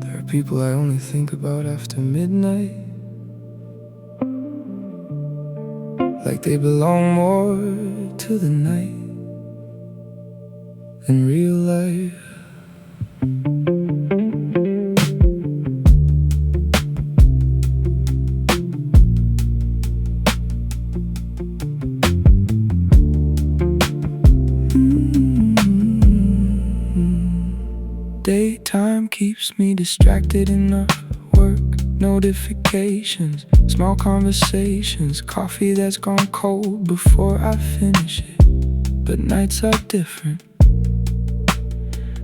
There are people I only think about after midnight, like they belong more to the night than real life. Daytime keeps me distracted enough. Work, notifications, small conversations, coffee that's gone cold before I finish it. But nights are different.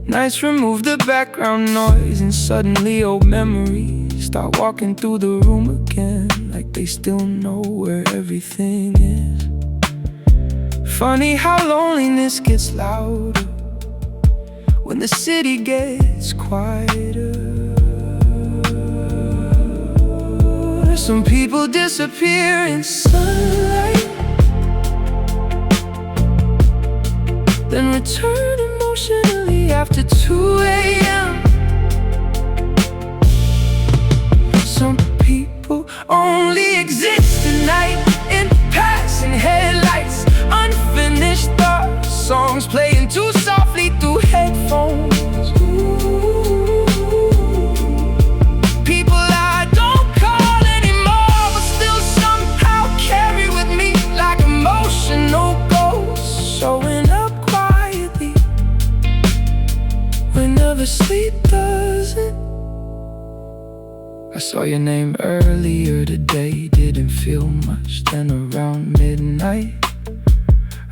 Nights remove the background noise, and suddenly old memories start walking through the room again, like they still know where everything is. Funny how loneliness gets louder when the city gets quieter. Some people disappear in sunlight, then return emotionally after 2 a.m. Some people only exist at night, in passing headlights, unfinished thoughts, songs playing too softly through headphones. People I don't call anymore, but still somehow carry with me like emotional ghosts, showing up quietly whenever sleep doesn't. I saw your name earlier today, didn't feel much. Then around midnight,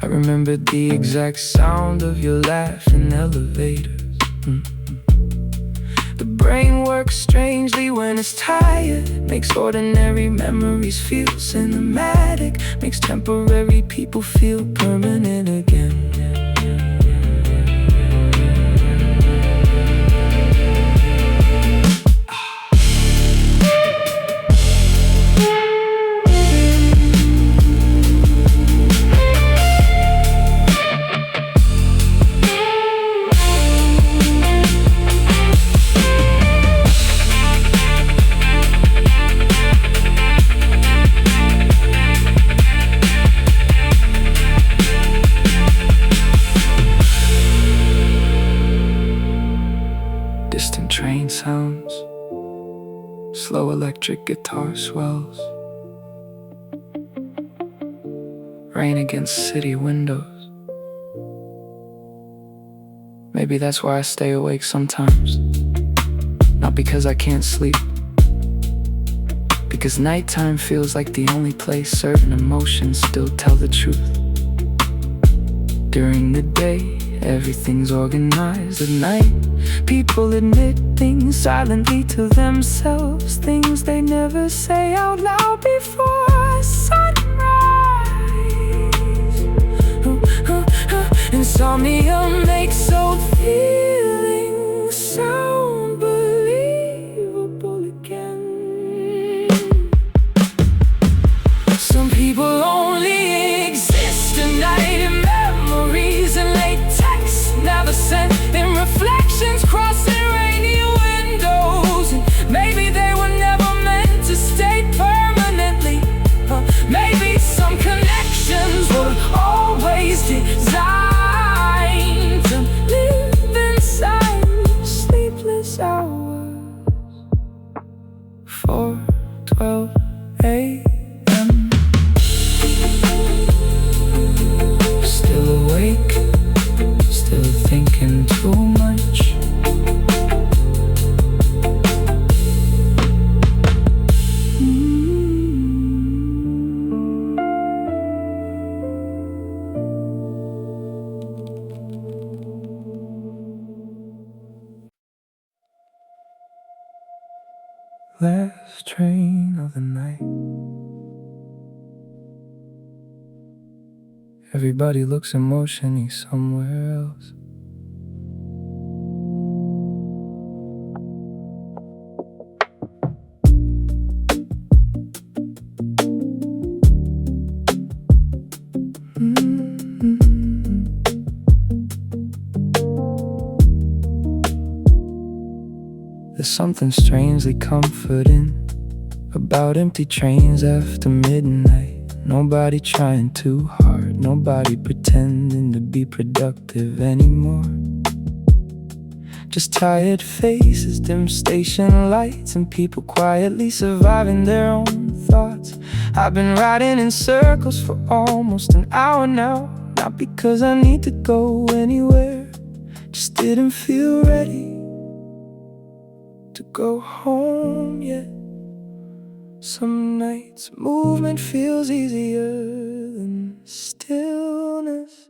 I remembered the exact sound of your laugh in elevators. The brain works strangely when it's tired, makes ordinary memories feel cinematic, makes temporary people feel permanent again. Distant train sounds, slow electric guitar swells, rain against city windows. Maybe that's why I stay awake sometimes. Not because I can't sleep, because nighttime feels like the only place certain emotions still tell the truth. During the day, everything's organized. At night, people admit things silently to themselves, things they never say out loud before sunrise. Insomnia makes old feelings sound believable again. Some people only exist at night in memories and late texts never sent, in reflections crossing rainy windows. And maybe they were never meant to stay permanently. Maybe some connections were always designed to live inside sleepless hours. 4:12 a.m. Still awake, still thinking too much. Last train of the night. Everybody looks emotionally somewhere else. There's something strangely comforting about empty trains after midnight. Nobody trying too hard, nobody pretending to be productive anymore. Just tired faces, dim station lights, and people quietly surviving their own thoughts. I've been riding in circles for almost an hour now. Not because I need to go anywhere, just didn't feel ready to go home yet. Some nights movement feels easier than stillness.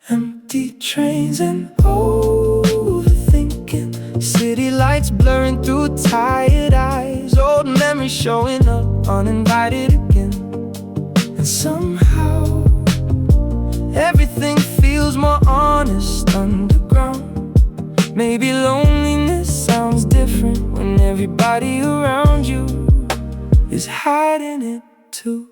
Empty trains and overthinking, city lights blurring through tired eyes, old memories showing up uninvited again. And somehow everything feels more honest underground. Maybe loneliness sounds different when everybody around you is hiding it too.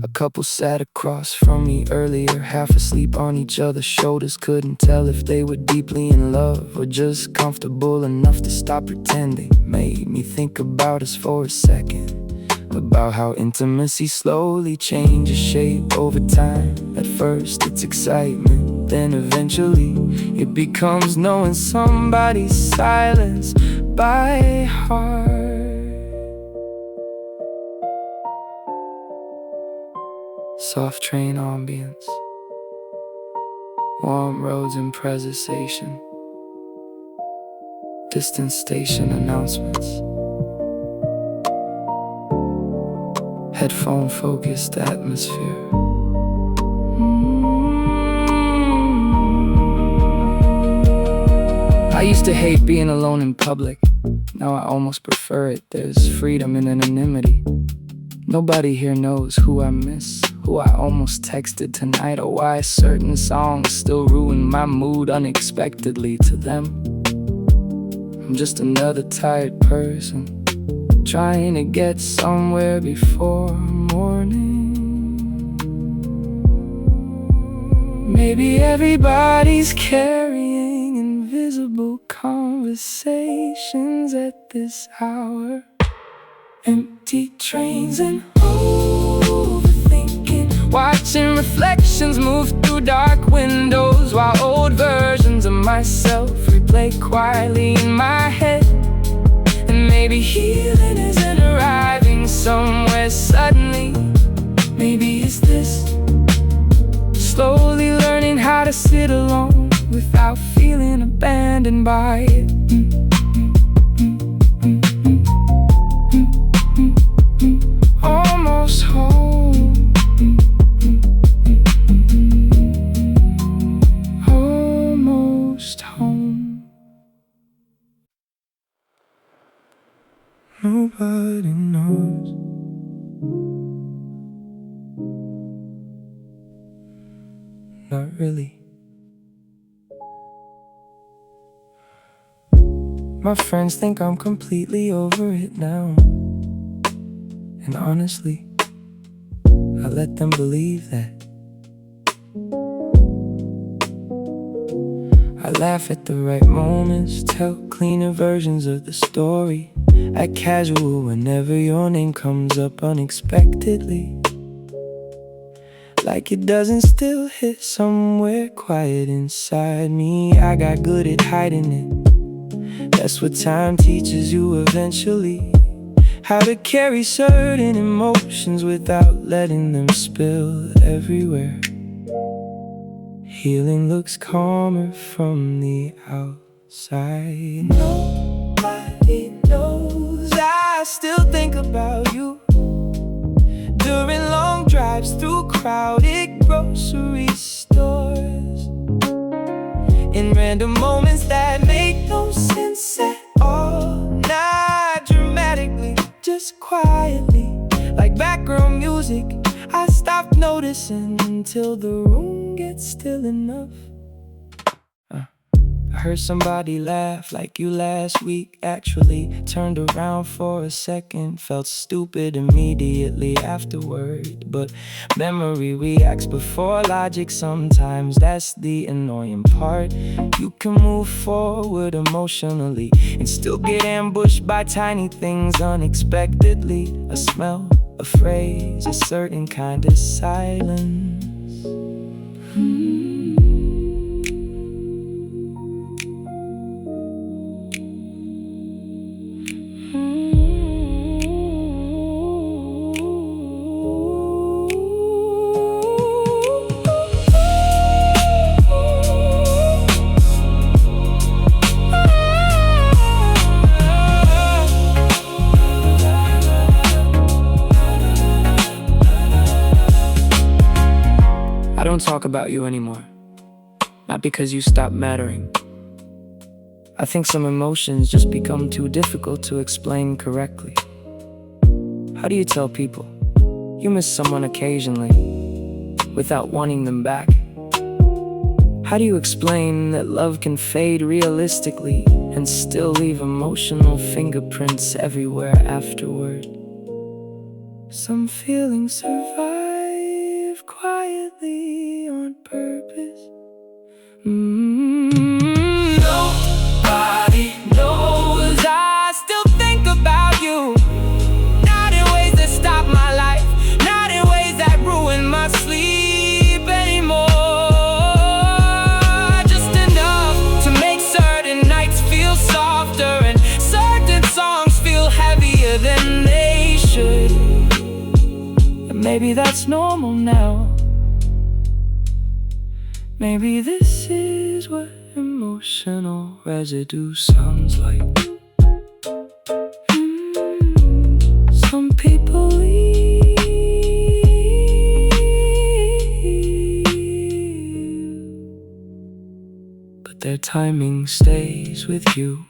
A couple sat across from me earlier, half asleep on each other's shoulders. Couldn't tell if they were deeply in love or just comfortable enough to stop pretending. Made me think about us for a second, about how intimacy slowly changes shape over time. At first it's excitement, then eventually it becomes knowing somebody's silence by heart. Soft train ambience, warm roads and presentation, distant station announcements, headphone focused atmosphere. I used to hate being alone in public. Now I almost prefer it. There's freedom in anonymity. Nobody here knows who I miss, who I almost texted tonight, or why certain songs still ruin my mood unexpectedly to them. I'm just another tired person trying to get somewhere before morning. Maybe everybody's carrying invisible conversations at this hour. Empty trains and overthinking, watching reflections move through dark windows, while old versions of myself replay quietly in my head. And maybe healing isn't arriving somewhere suddenly. Maybe it's this, slowly learning how to sit alone without feeling abandoned by it. Almost home, almost home. Nobody knows. Not really. My friends think I'm completely over it now. And honestly, I let them believe that. I laugh at the right moments, tell cleaner versions of the story, act casual whenever your name comes up unexpectedly, like it doesn't still hit somewhere quiet inside me. I got good at hiding it. That's what time teaches you eventually. How to carry certain emotions without letting them spill everywhere. Healing looks calmer from the outside. Nobody knows I still think about you during long drives through crowded grocery stores, in random moments that make no sense at all. Not dramatically, just quietly, like background music. I stop noticing until the room gets still enough. I heard somebody laugh like you last week. Actually turned around for a second, felt stupid immediately afterward. But memory reacts before logic sometimes. That's the annoying part. You can move forward emotionally and still get ambushed by tiny things unexpectedly. A smell, a phrase, a certain kind of silence. I don't talk about you anymore, not because you stopped mattering. I think some emotions just become too difficult to explain correctly. How do you tell people you miss someone occasionally without wanting them back? How do you explain that love can fade realistically and still leave emotional fingerprints everywhere afterward? Some feelings survive quietly on purpose. Nobody knows I still think about you. Not in ways that stop my life, not in ways that ruin my sleep anymore. Just enough to make certain nights feel softer and certain songs feel heavier than they should. And maybe that's normal now. Maybe this is what emotional residue sounds like. Some people leave, but their timing stays with you.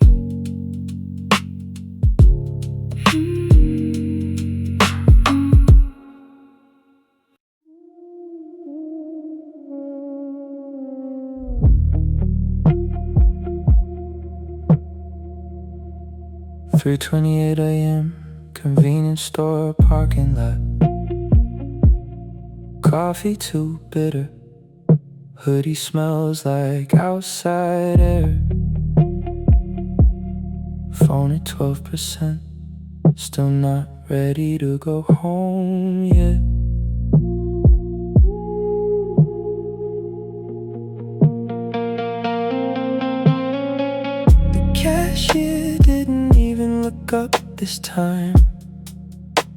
3:28 a.m. Convenience store parking lot. Coffee too bitter. Hoodie smells like outside air. Phone at 12%. Still not ready to go home yet. The cashier didn't even look up this time.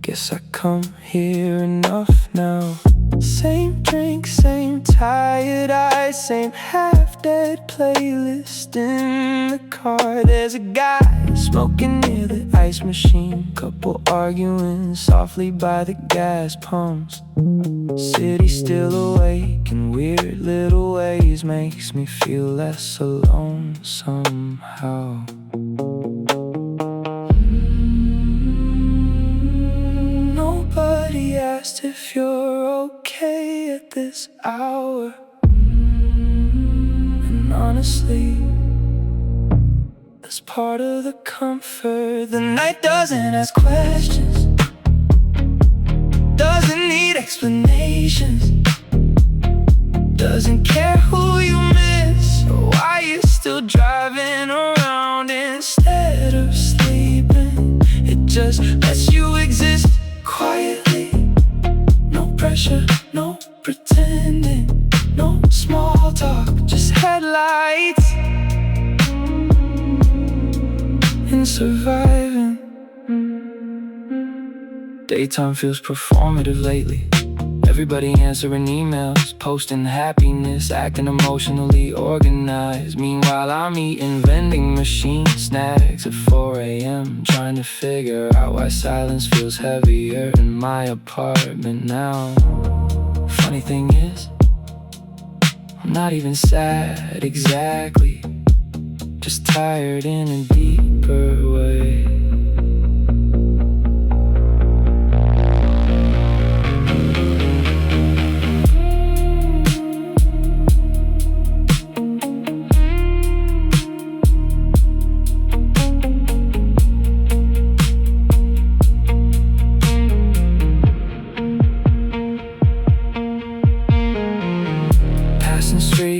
Guess I come here enough now. Same drink, same tired eyes, same half-dead playlist in the car. There's a guy smoking near the ice machine, couple arguing softly by the gas pumps. City still awake in weird little ways, makes me feel less alone somehow. Nobody asked if you're okay at this hour. And honestly, that's part of the comfort. The night doesn't ask questions, doesn't need explanations, doesn't care who you miss or why you're still driving around instead of sleeping. It just lets you exist quietly. No pressure, no pretending, no small talk, just headlights and surviving. Daytime feels performative lately. Everybody answering emails, posting happiness, acting emotionally organized. Meanwhile, I'm eating vending machine snacks at 4 a.m. Trying to figure out why silence feels heavier in my apartment now. Funny thing is, I'm not even sad exactly, just tired in a deeper way.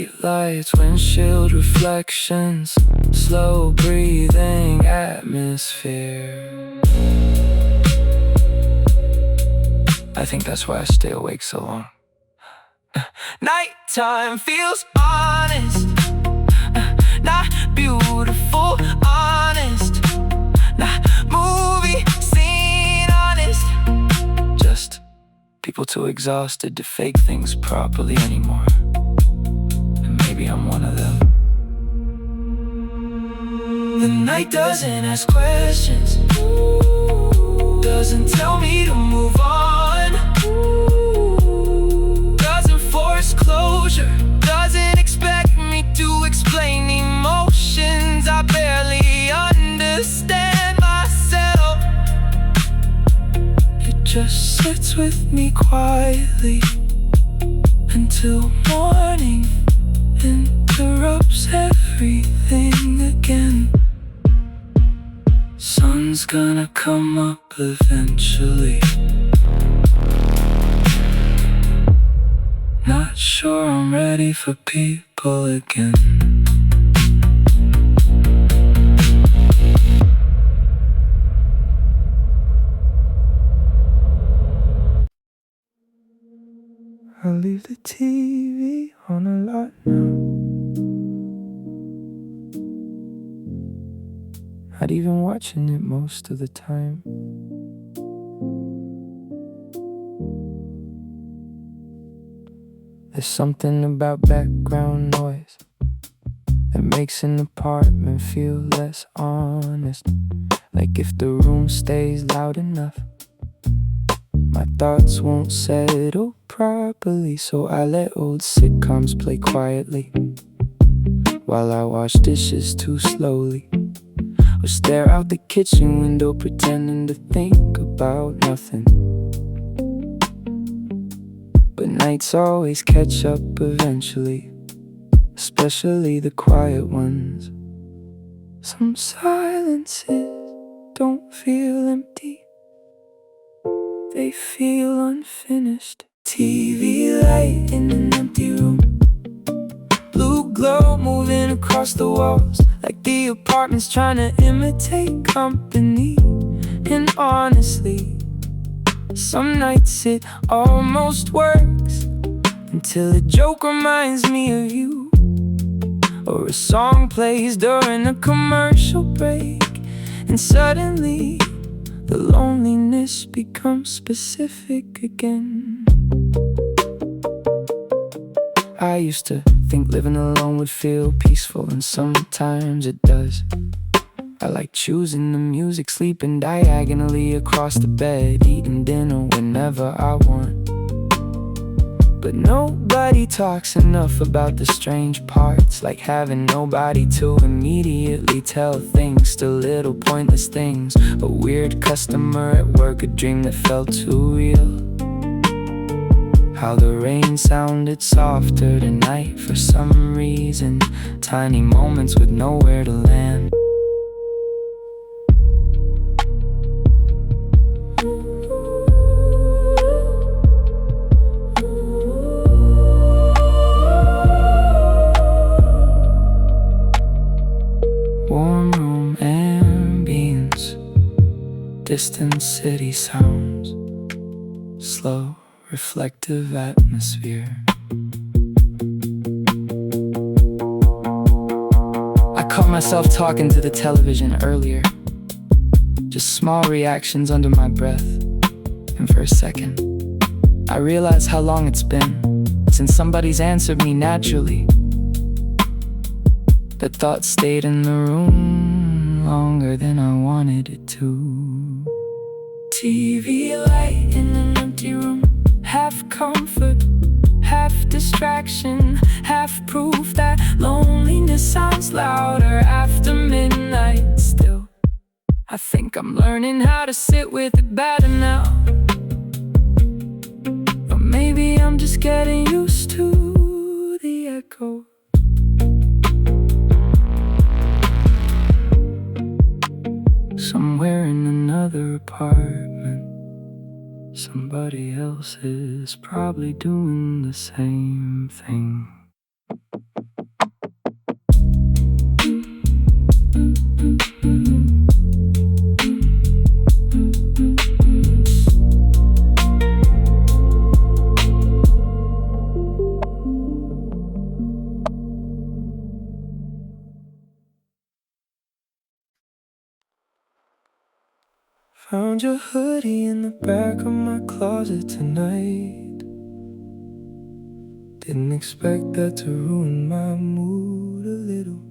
Street lights, windshield reflections, slow breathing atmosphere. I think that's why I stay awake so long. Nighttime feels honest, not beautiful, honest, not movie scene honest. Just people too exhausted to fake things properly anymore. And maybe I'm one of them. The night doesn't ask questions, doesn't tell me to move on, doesn't force closure, doesn't expect me to explain emotions I barely understand myself. It just sits with me quietly until morning interrupts everything again. Sun's gonna come up eventually. Not sure I'm ready for people again. I leave the TV on a lot now. Not even watching it most of the time. There's something about background noise that makes an apartment feel less honest. Like if the room stays loud enough, my thoughts won't settle properly. So I let old sitcoms play quietly while I wash dishes too slowly, or stare out the kitchen window pretending to think about nothing. But nights always catch up eventually, especially the quiet ones. Some silences don't feel empty, they feel unfinished. TV light in an empty room, blue glow moving across the walls, like the apartment's trying to imitate company. And honestly, some nights it almost works, until a joke reminds me of you, or a song plays during a commercial break, and suddenly the loneliness becomes specific again. I used to think living alone would feel peaceful, and sometimes it does. I like choosing the music, sleeping diagonally across the bed, eating dinner whenever I want. But nobody talks enough about the strange parts, like having nobody to immediately tell things, to little pointless things. A weird customer at work, a dream that felt too real. How the rain sounded softer tonight for some reason, tiny moments with nowhere to land. Warm room ambience, distant city sounds, slow reflective atmosphere. I caught myself talking to the television earlier, just small reactions under my breath. And for a second, I realized how long it's been since somebody's answered me naturally. That thought stayed in the room longer than I wanted it to. TV light in an empty room, half comfort, half distraction, half proof that loneliness sounds louder after midnight. Still, I think I'm learning how to sit with it better now. Or maybe I'm just getting used to the echo. Somewhere in another apartment, somebody else is probably doing the same thing. Found your hoodie in the back of my closet tonight. Didn't expect that to ruin my mood a little.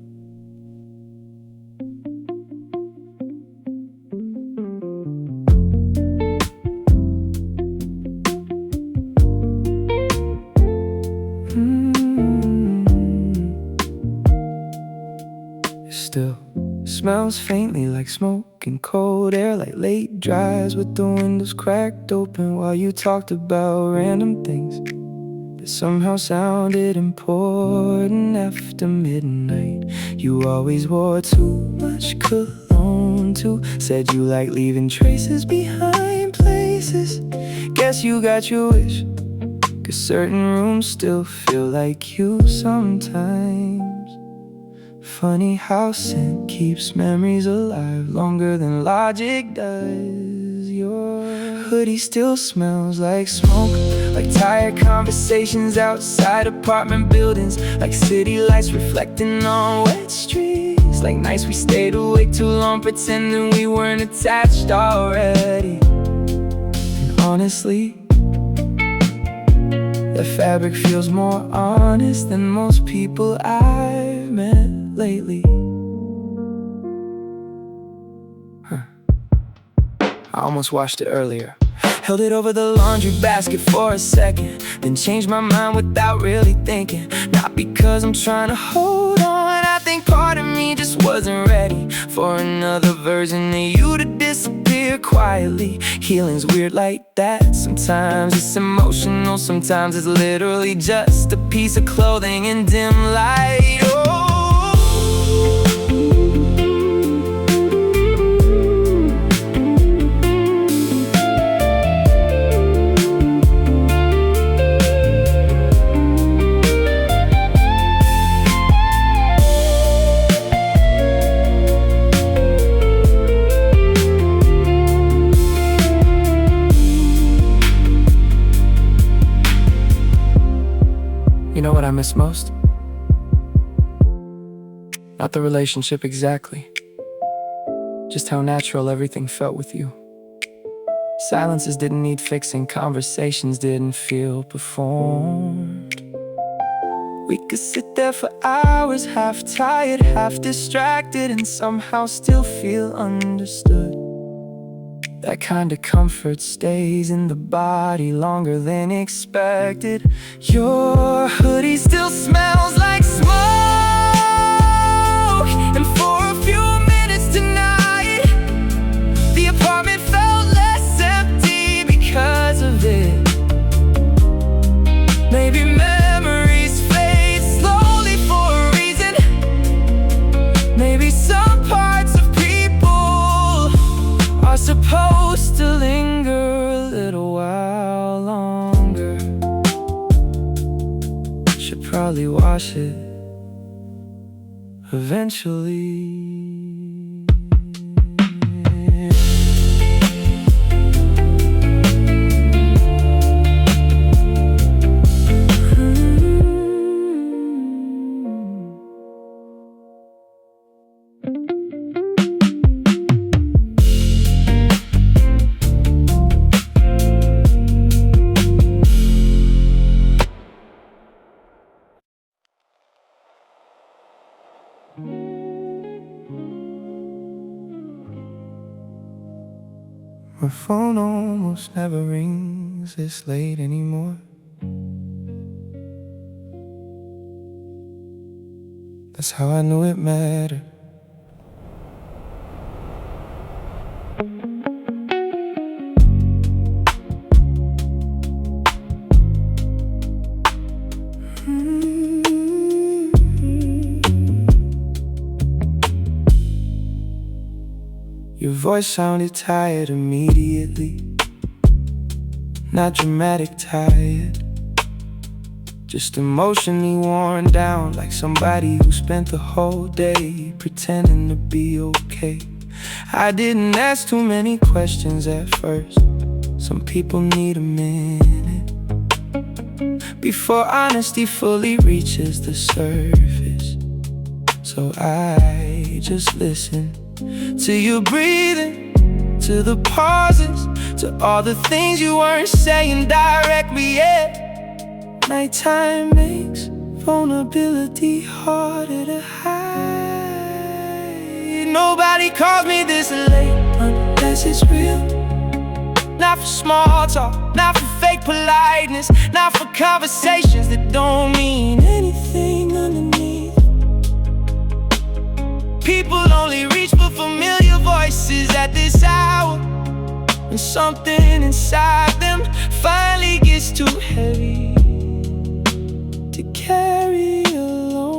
It still smells faintly like smoke and cold air, like late drives with the windows cracked open while you talked about random things that somehow sounded important after midnight. You always wore too much cologne too. Said you like leaving traces behind places. Guess you got your wish, 'cause certain rooms still feel like you sometimes. Funny how scent keeps memories alive longer than logic does. Your hoodie still smells like smoke, like tired conversations outside apartment buildings, like city lights reflecting on wet streets, like nights we stayed awake too long pretending we weren't attached already. And honestly, the fabric feels more honest than most people I've met lately. I almost washed it earlier. Held it over the laundry basket for a second, then changed my mind without really thinking. Not because I'm trying to hold on, I think part of me just wasn't ready for another version of you to disappear quietly. Healing's weird like that. Sometimes it's emotional, sometimes it's literally just a piece of clothing in dim light. Oh. You know what I miss most? Not the relationship exactly, just how natural everything felt with you. Silences didn't need fixing, conversations didn't feel performed. We could sit there for hours, half tired, half distracted, and somehow still feel understood. That kind of comfort stays in the body longer than expected. Your hoodie still smells like smoke, and for a few minutes tonight, the apartment felt less empty because of it. Maybe memories fade slowly for a reason. Maybe some parts of people are supposed to linger a little while longer. Should probably wash it eventually. My phone almost never rings this late anymore. That's how I knew it mattered. Your voice sounded tired immediately. Not dramatic tired, just emotionally worn down, like somebody who spent the whole day pretending to be okay. I didn't ask too many questions at first. Some people need a minute before honesty fully reaches the surface. So I just listened to you breathing, to the pauses, to all the things you weren't saying directly, yeah. Nighttime makes vulnerability harder to hide. Nobody calls me this late unless it's real. Not for small talk, not for fake politeness, not for conversations that don't mean anything underneath. People only reach for familiar voices at this hour, when something inside them finally gets too heavy to carry alone.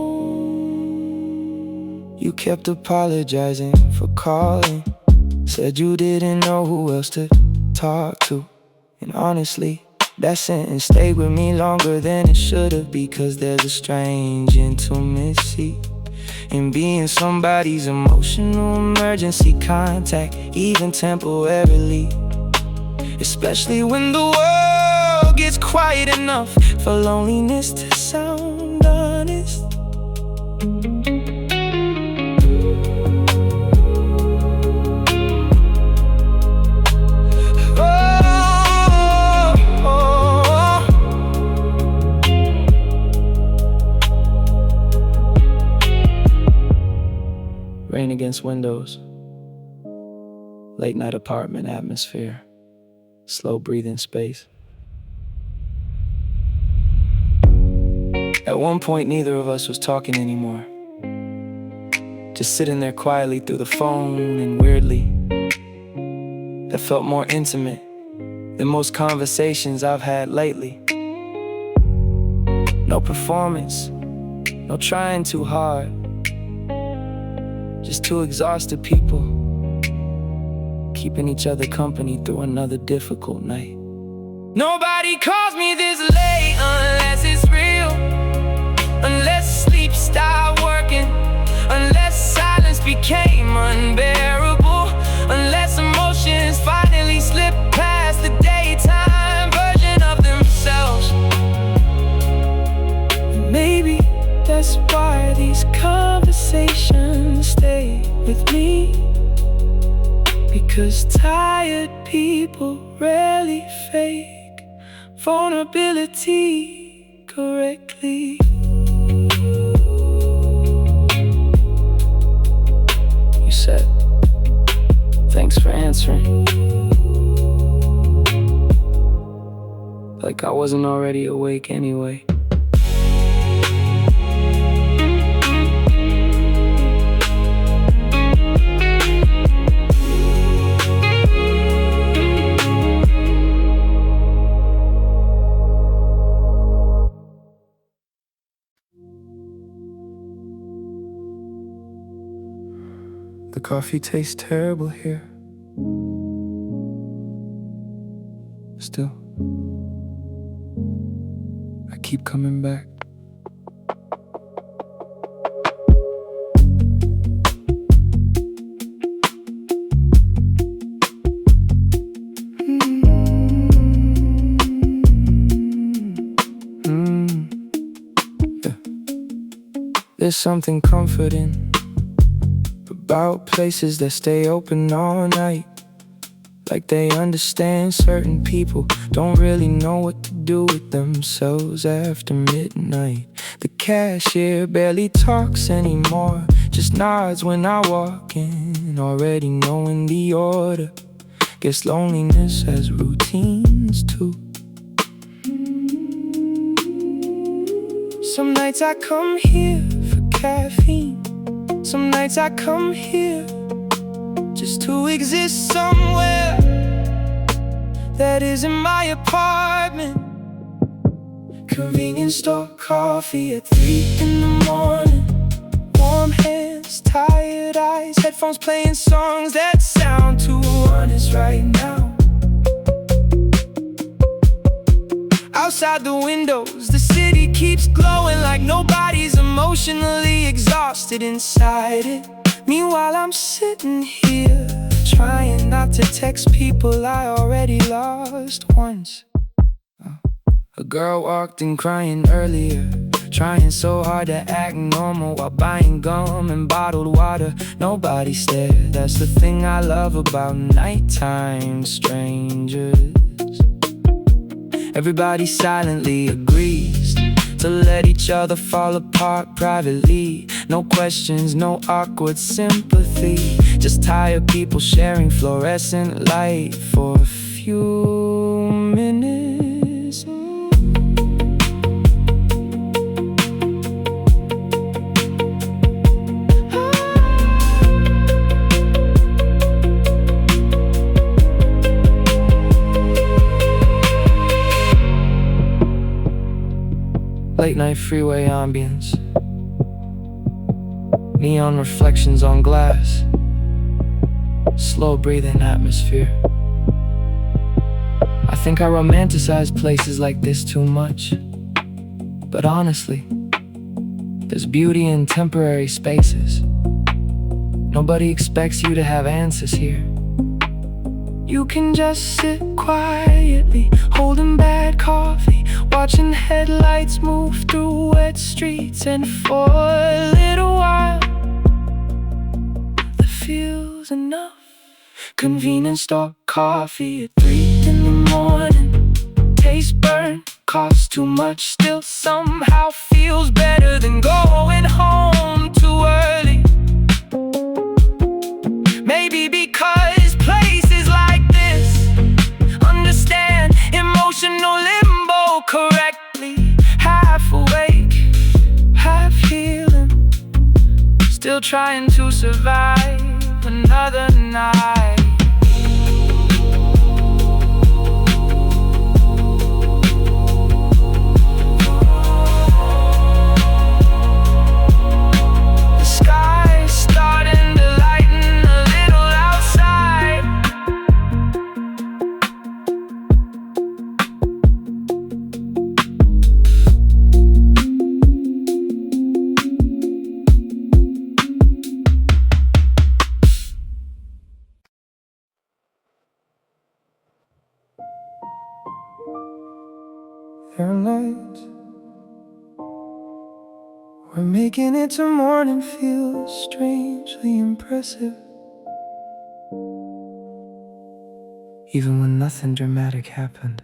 You kept apologizing for calling, said you didn't know who else to talk to. And honestly, that sentence stayed with me longer than it should've, because there's a strange intimacy in being somebody's emotional emergency contact, even temporarily. Especially when the world gets quiet enough for loneliness to sound honest. Rain against windows, late night apartment atmosphere, slow breathing space. At one point, neither of us was talking anymore, just sitting there quietly through the phone, and weirdly, that felt more intimate than most conversations I've had lately. No performance, no trying too hard, just two exhausted people keeping each other company through another difficult night. Nobody calls me this late unless it's real, unless sleep stopped working, unless silence became unbearable, unless emotions finally slip past the daytime version of themselves. And maybe that's why these conversations stay with me, because tired people rarely fake vulnerability correctly. You said, thanks for answering. Like I wasn't already awake anyway. The coffee tastes terrible here. Still, I keep coming back. Yeah. There's something comforting about places that stay open all night, like they understand certain people don't really know what to do with themselves after midnight. The cashier barely talks anymore, just nods when I walk in, already knowing the order. Guess loneliness has routines too. Some nights I come here for caffeine, some nights I come here just to exist somewhere that isn't my apartment. Convenience store coffee at 3 in the morning, warm hands, tired eyes, headphones playing songs that sound too honest right now. Outside the windows, the city keeps glowing like nobody's emotionally exhausted inside it. Meanwhile, I'm sitting here trying not to text people I already lost once. A girl walked in crying earlier, trying so hard to act normal while buying gum and bottled water. Nobody stared. That's the thing I love about nighttime strangers. Everybody silently agrees to let each other fall apart privately. No questions, no awkward sympathy. Just tired people sharing fluorescent light for a few minutes. Late night freeway ambience, neon reflections on glass, slow breathing atmosphere. I think I romanticize places like this too much, but honestly, there's beauty in temporary spaces. Nobody expects you to have answers here. You can just sit quietly, holding bad coffee, watching headlights move through wet streets. And for a little while, that feels enough. Convenience store coffee at 3 in the morning. Taste burnt, costs too much, still somehow feels better than going home too early. Maybe because places like this understand emotional limbo correctly. Half awake, half healing, still trying to survive another night. There are nights where making it to morning feels strangely impressive, even when nothing dramatic happened.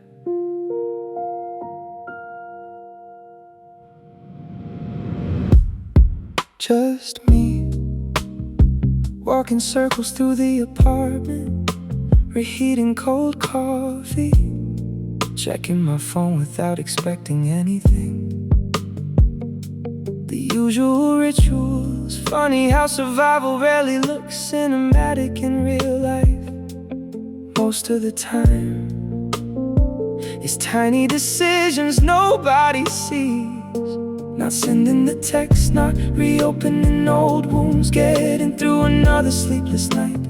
Just me, walking circles through the apartment, reheating cold coffee, checking my phone without expecting anything. The usual rituals. Funny how survival rarely looks cinematic in real life. Most of the time, it's tiny decisions nobody sees. Not sending the text, not reopening old wounds, getting through another sleepless night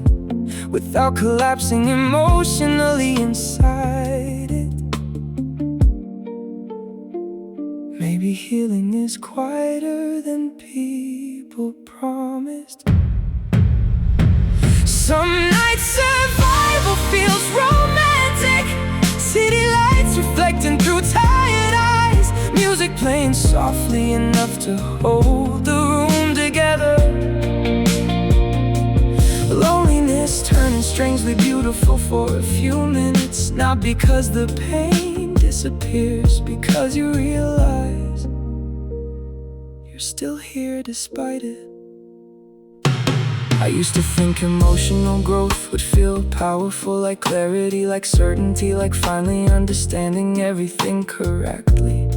without collapsing emotionally inside it. Maybe healing is quieter than people promised. Some nights survival feels romantic. City lights reflecting through tired eyes. Music playing softly enough to hold the room together. Loneliness turning strangely beautiful for a few minutes. Not because the pain disappears, because you realize you're still here despite it. I used to think emotional growth would feel powerful, like clarity, like certainty, like finally understanding everything correctly.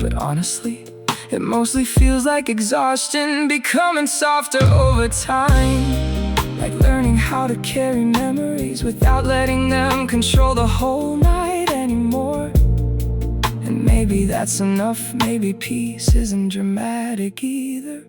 But honestly, it mostly feels like exhaustion, becoming softer over time. Like learning how to carry memories without letting them control the whole night anymore. And maybe that's enough, maybe peace isn't dramatic either.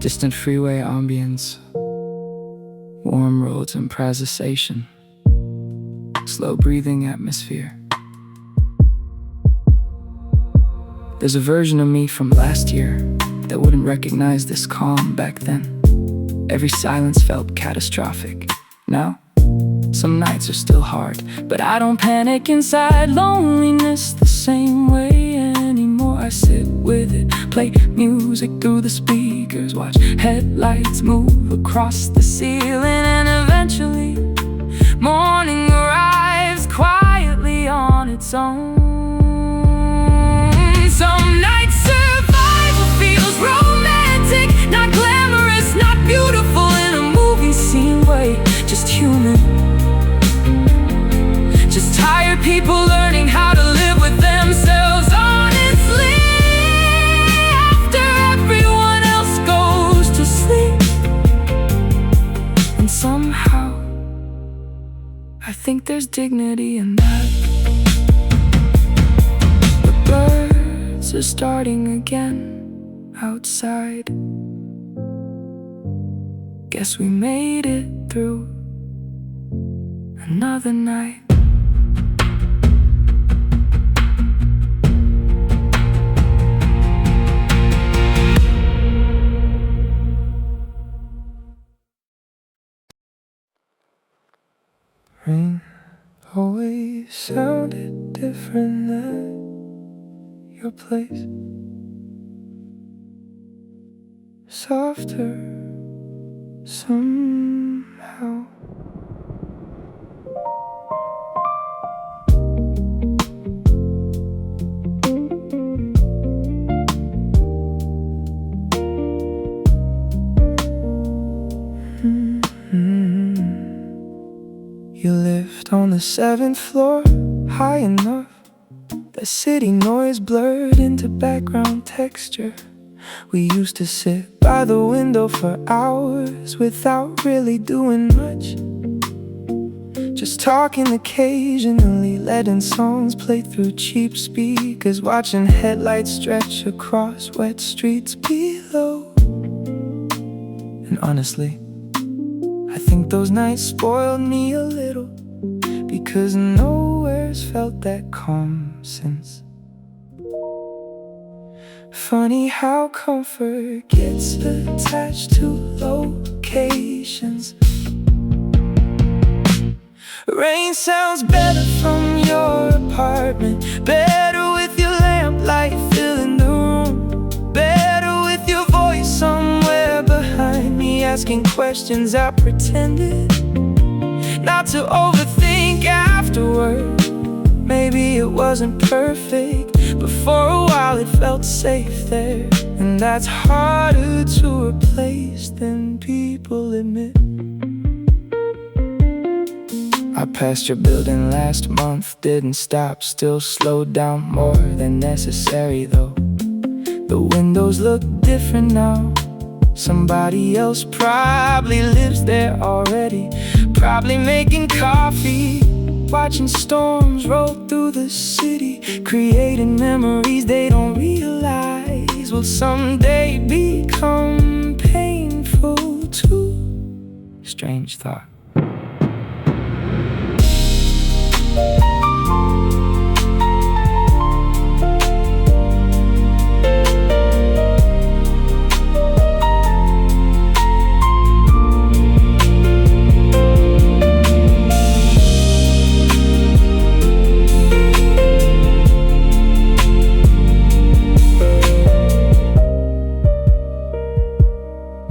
Distant freeway ambience, warm roads and improvisation, slow breathing atmosphere. There's a version of me from last year that wouldn't recognize this calm back then. Every silence felt catastrophic. Now, some nights are still hard, but I don't panic inside loneliness the same way anymore. I sit with it, play music through the speakers, watch headlights move across the ceiling, and eventually morning arrives quietly on its own. Some nights survival feels romantic, not glamorous, not beautiful in a movie scene way, just human. Just tired people learning how to live with themselves honestly after everyone else goes to sleep. And somehow I think there's dignity in that. The birds are starting again outside. Guess we made it through another night. Rain always sounded different at your place. Softer somehow. You lived on the 7th floor, high enough that city noise blurred into background texture. We used to sit by the window for hours without really doing much, just talking occasionally, letting songs play through cheap speakers, watching headlights stretch across wet streets below. And honestly, I think those nights spoiled me a little, because nowhere's felt that calm since. Funny how comfort gets attached to locations. Rain sounds better from your apartment, better with your lamplight filling the room, better with your voice somewhere behind me, asking questions I pretended not to overthink afterward. Maybe it wasn't perfect, but for a while it felt safe there. And that's harder to replace than people admit. I passed your building last month, didn't stop, still slowed down more than necessary though. The windows look different now. Somebody else probably lives there already, probably making coffee, watching storms roll through the city, creating memories they don't realize will someday become painful too. Strange thought.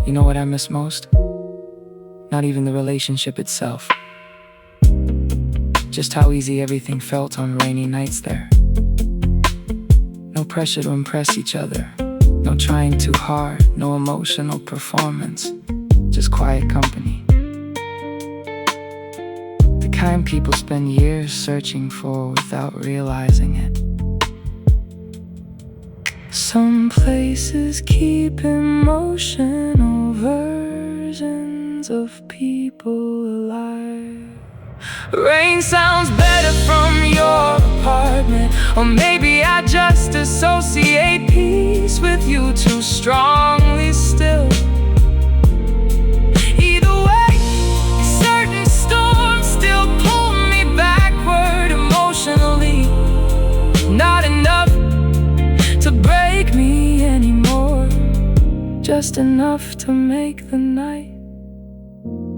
You know what I miss most? Not even the relationship itself. Just how easy everything felt on rainy nights there. No pressure to impress each other, no trying too hard, no emotional performance, just quiet company. The kind people spend years searching for without realizing it. Some places keep emotional versions of people alive. Rain sounds better from your apartment, or maybe I just associate peace with you too strongly still. just enough to make the night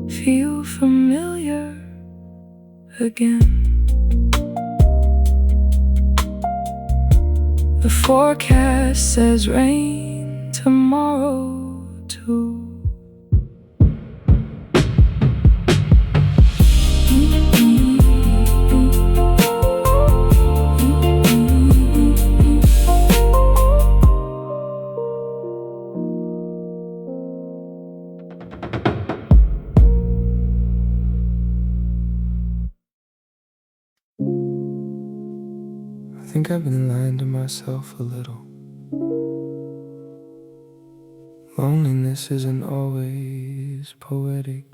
feel familiar again. The forecast says rain tomorrow too. I think I've been lying to myself a little. Loneliness isn't always poetic.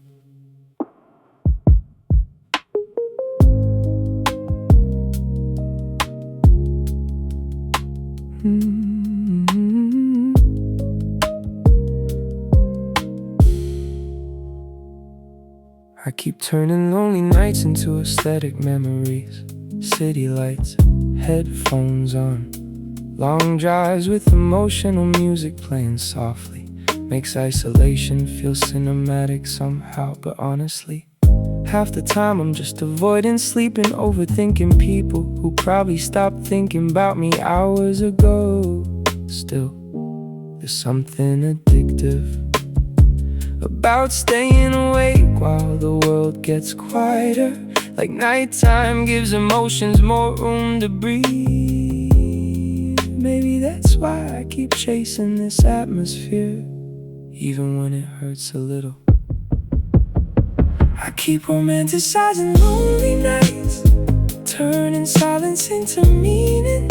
I keep turning lonely nights into aesthetic memories. City lights, headphones on, long drives with emotional music playing softly. Makes isolation feel cinematic somehow, but honestly, half the time I'm just avoiding sleeping, overthinking people who probably stopped thinking about me hours ago. Still, there's something addictive about staying awake while the world gets quieter. Like nighttime gives emotions more room to breathe. Maybe that's why I keep chasing this atmosphere, even when it hurts a little. I keep romanticizing lonely nights, turning silence into meaning,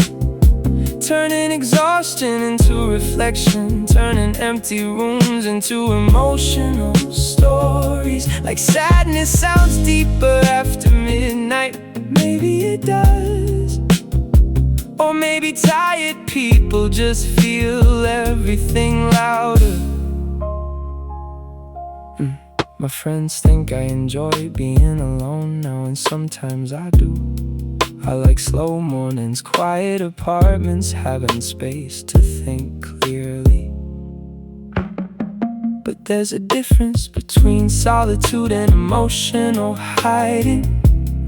turning exhaustion into reflection, turning empty rooms into emotional stories. Like sadness sounds deeper after midnight. Maybe it does. Or maybe tired people just feel everything louder. My friends think I enjoy being alone now, and sometimes I do. I like slow mornings, quiet apartments, having space to think clearly. But there's a difference between solitude and emotional hiding.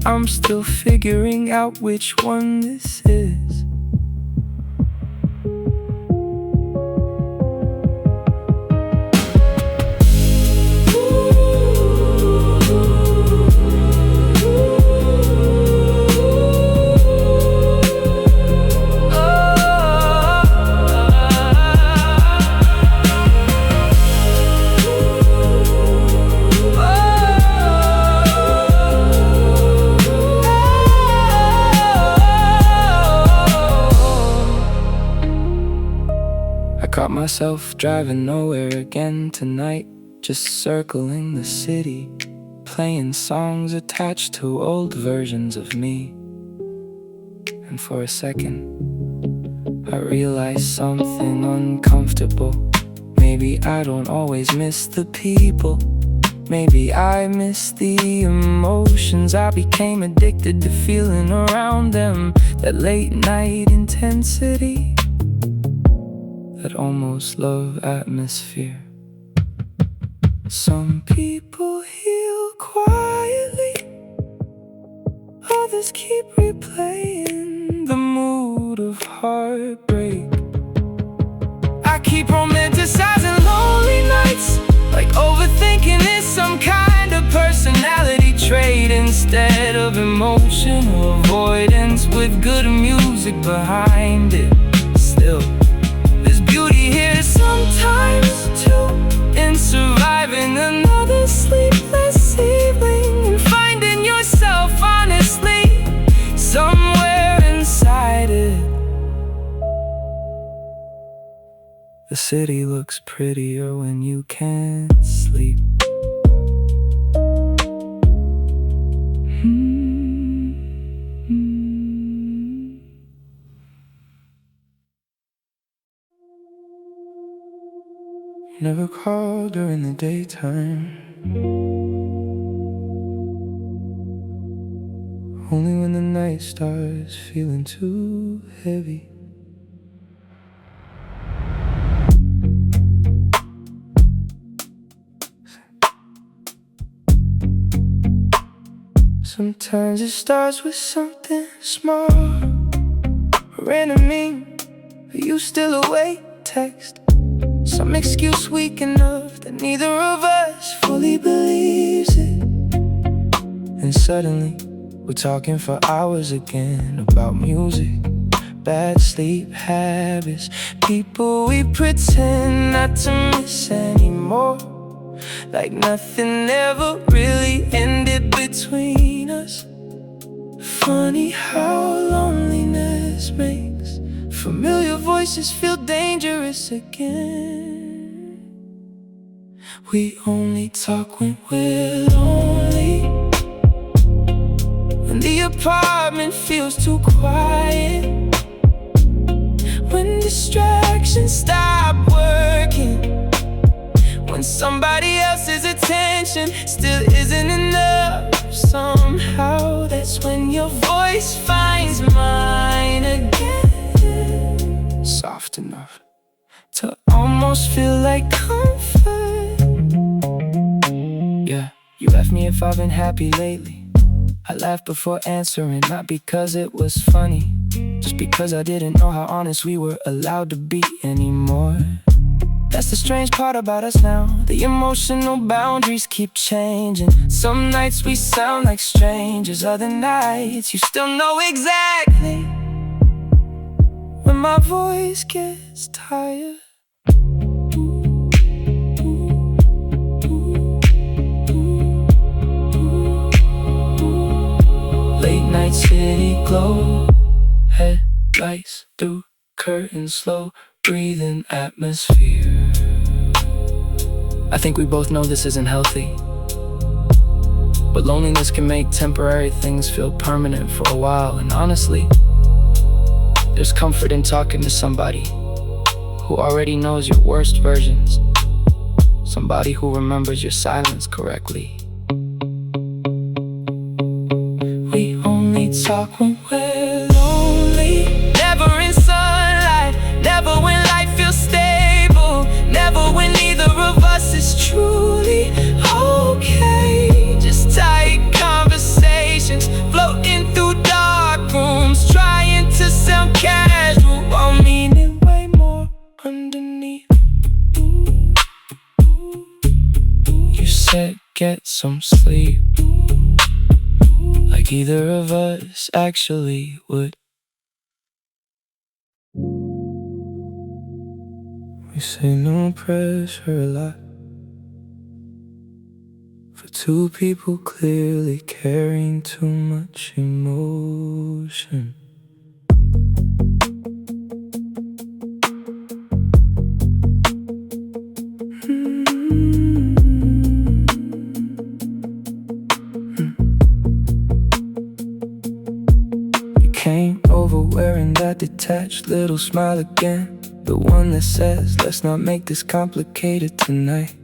I'm still figuring out which one this is. Caught myself driving nowhere again tonight, just circling the city, playing songs attached to old versions of me. And for a second, I realized something uncomfortable. Maybe I don't always miss the people. Maybe I miss the emotions. I became addicted to feeling around them. That late night intensity, that almost love atmosphere. Some people heal quietly, others keep replaying the mood of heartbreak. I keep romanticizing lonely nights, like overthinking is some kind of personality trait instead of emotional avoidance with good music behind it. Still, beauty here sometimes too, in surviving another sleepless evening and finding yourself honestly somewhere inside it. The city looks prettier when you can't sleep. Never call during the daytime, only when the night starts feeling too heavy. Sometimes it starts with something small, or in a meme, are you still awake text. Some excuse weak enough that neither of us fully believes it. And suddenly, we're talking for hours again about music, bad sleep habits, people we pretend not to miss anymore. Like nothing ever really ended between us. Funny how loneliness makes familiar voices feel dangerous again. We only talk when we're lonely, when the apartment feels too quiet, when distractions stop working, when somebody else's attention still isn't enough. Somehow that's when your voice finds mine again, soft enough to almost feel like comfort. Yeah, you asked me if I've been happy lately. I laughed before answering, not because it was funny, just because I didn't know how honest we were allowed to be anymore. That's the strange part about us now. The emotional boundaries keep changing. Some nights we sound like strangers, other nights you still know exactly when my voice gets tired. Late night city glow, headlights through curtains, slow breathing atmosphere. I think we both know this isn't healthy, but loneliness can make temporary things feel permanent for a while. And honestly, there's comfort in talking to somebody who already knows your worst versions, somebody who remembers your silence correctly. We only talk when we're lonely, never in sunlight, never when life feels stable, never when neither of us is truly okay. Just tight conversations floating through dark rooms, trying to sound casual while meaning way more underneath. You said get some sleep, like either of us actually would. We say no pressure a lot, for two people clearly carrying too much emotion. You came over wearing that detached little smile again, the one that says, let's not make this complicated tonight.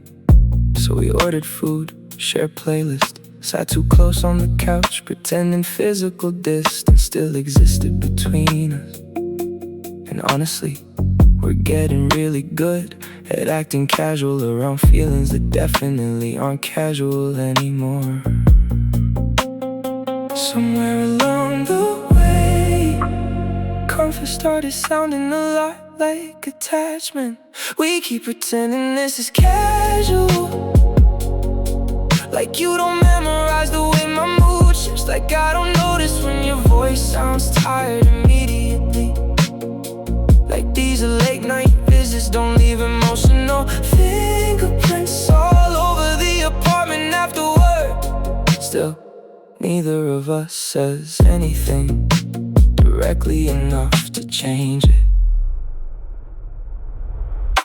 So we ordered food, shared playlist, sat too close on the couch, pretending physical distance still existed between us. And honestly, we're getting really good at acting casual around feelings that definitely aren't casual anymore. Somewhere along the way, comfort started sounding a lot like attachment. We keep pretending this is casual, like you don't memorize the way my mood shifts, like I don't notice when your voice sounds tired immediately, like these late night visits don't leave emotional fingerprints all over the apartment afterward. Still, neither of us says anything directly enough to change it.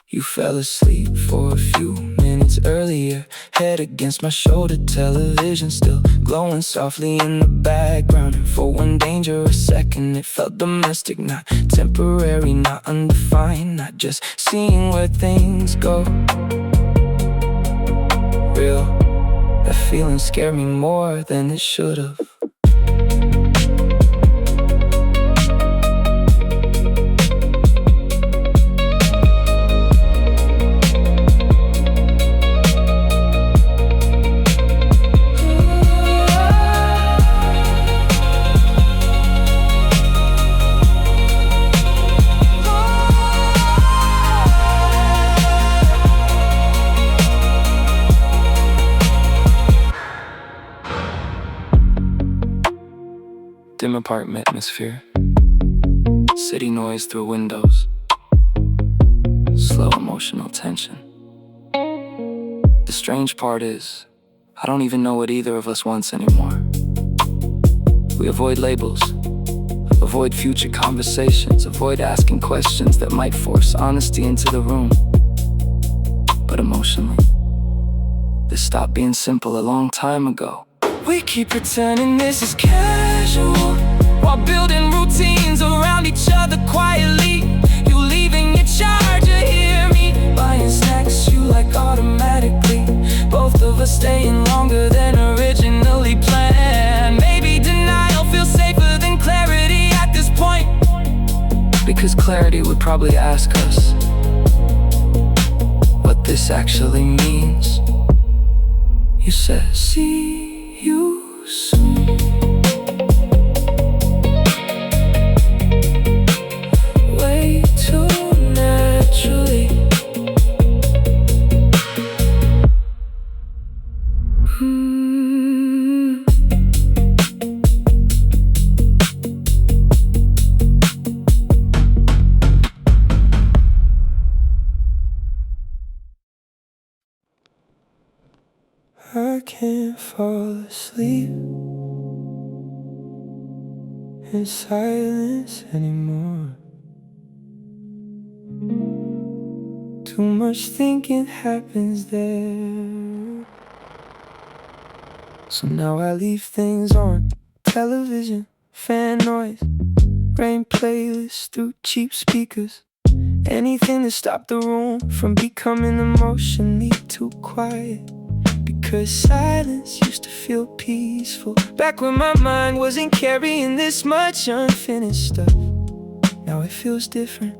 You fell asleep for a few minutes earlier, head against my shoulder, television still glowing softly in the background. And for one dangerous second it felt domestic, not temporary, not undefined, not just seeing where things go. Real, that feeling scared me more than it should've. dim apartment atmosphere, city noise through windows, slow emotional tension. The strange part is, I don't even know what either of us wants anymore. We avoid labels, avoid future conversations, avoid asking questions that might force honesty into the room. But emotionally, this stopped being simple a long time ago. We keep pretending this is casual, while building routines around each other quietly. You leaving your charger, hear me buying snacks you like automatically. Both of us staying longer than originally planned. Maybe denial feels safer than clarity at this point, because clarity would probably ask us what this actually means. You said, see you soon. Way too naturally. I can't fall asleep in silence anymore. Too much thinking happens there. So now I leave things on: television, fan noise, rain playlists through cheap speakers. Anything to stop the room from becoming emotionally too quiet. Because silence used to feel peaceful, back when my mind wasn't carrying this much unfinished stuff. Now it feels different.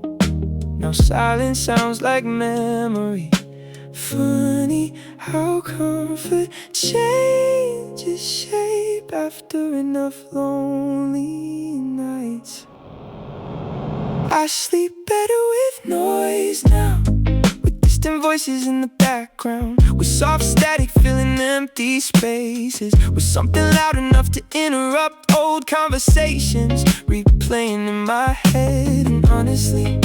Now silence sounds like memory. Funny how comfort changes shape after enough lonely nights. I sleep better with noise now, with distant voices in the background, with soft static filling empty spaces, with something loud enough to interrupt old conversations replaying in my head. And honestly,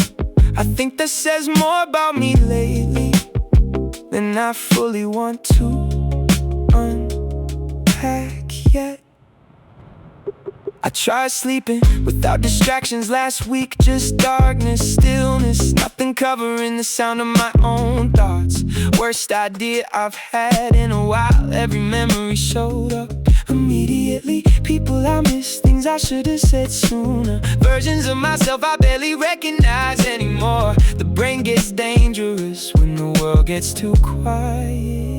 I think that says more about me lately than I fully want to unpack yet. I tried sleeping without distractions last week, just darkness, stillness, nothing covering the sound of my own thoughts. Worst idea I've had in a while. Every memory showed up immediately. People I miss, things I should have said sooner, versions of myself I barely recognize anymore. The brain gets dangerous when the world gets too quiet.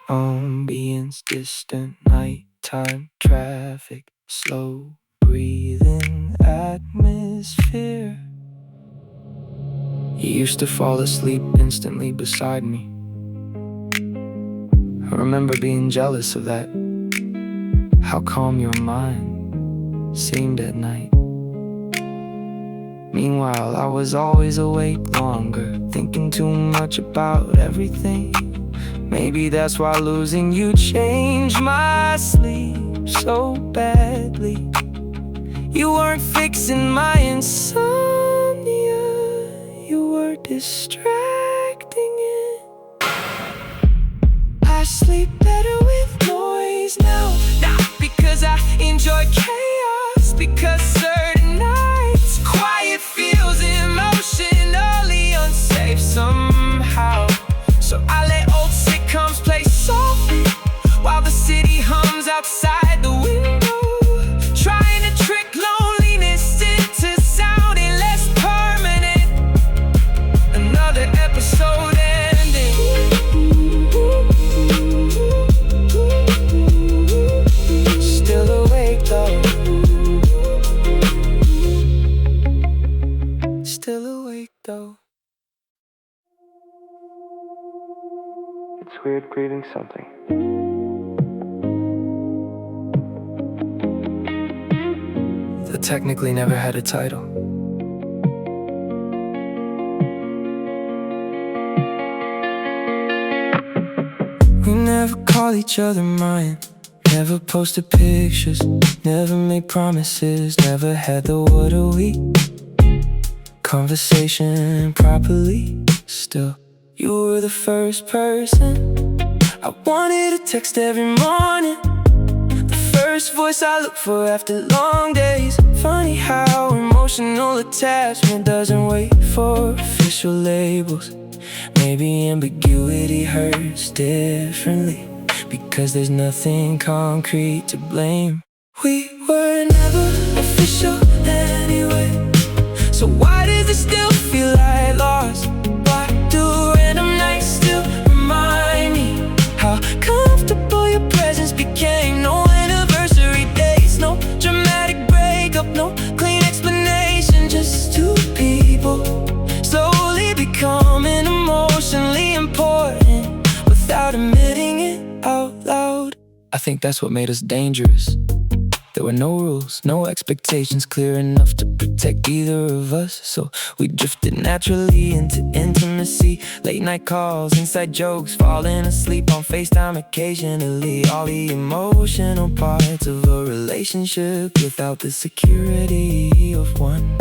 Ambience, distant nighttime traffic, slow breathing atmosphere. You used to fall asleep instantly beside me. I remember being jealous of that, how calm your mind seemed at night. Meanwhile, I was always awake longer, thinking too much about everything. Maybe that's why losing you changed my sleep so badly. You weren't fixing my insomnia, you were distracting it. I sleep better with noise now, not because I enjoy chaos, because certain nights quiet feels emotionally unsafe somehow. So I let old sitcoms play softly while the city hums outside the window, trying to trick loneliness into sounding less permanent. Another episode ending. Still awake though. of grieving something. That technically never had a title. We never call each other mine, never posted pictures, never made promises, never had the what are we conversation properly. Still, you were the first person I wanted to text every morning, the first voice I look for after long days. Funny how emotional attachment doesn't wait for official labels. Maybe ambiguity hurts differently because there's nothing concrete to blame. We were never official anyway, so why does it still feel like loss? Why do random nights still remind me how comfortable your presence became? No anniversary dates, no dramatic breakup, no clean explanation, just two people slowly becoming emotionally important without admitting it out loud. I think that's what made us dangerous. There were no rules, no expectations clear enough to protect either of us. So we drifted naturally into intimacy, late night calls, inside jokes, falling asleep on FaceTime occasionally. All the emotional parts of a relationship without the security of one.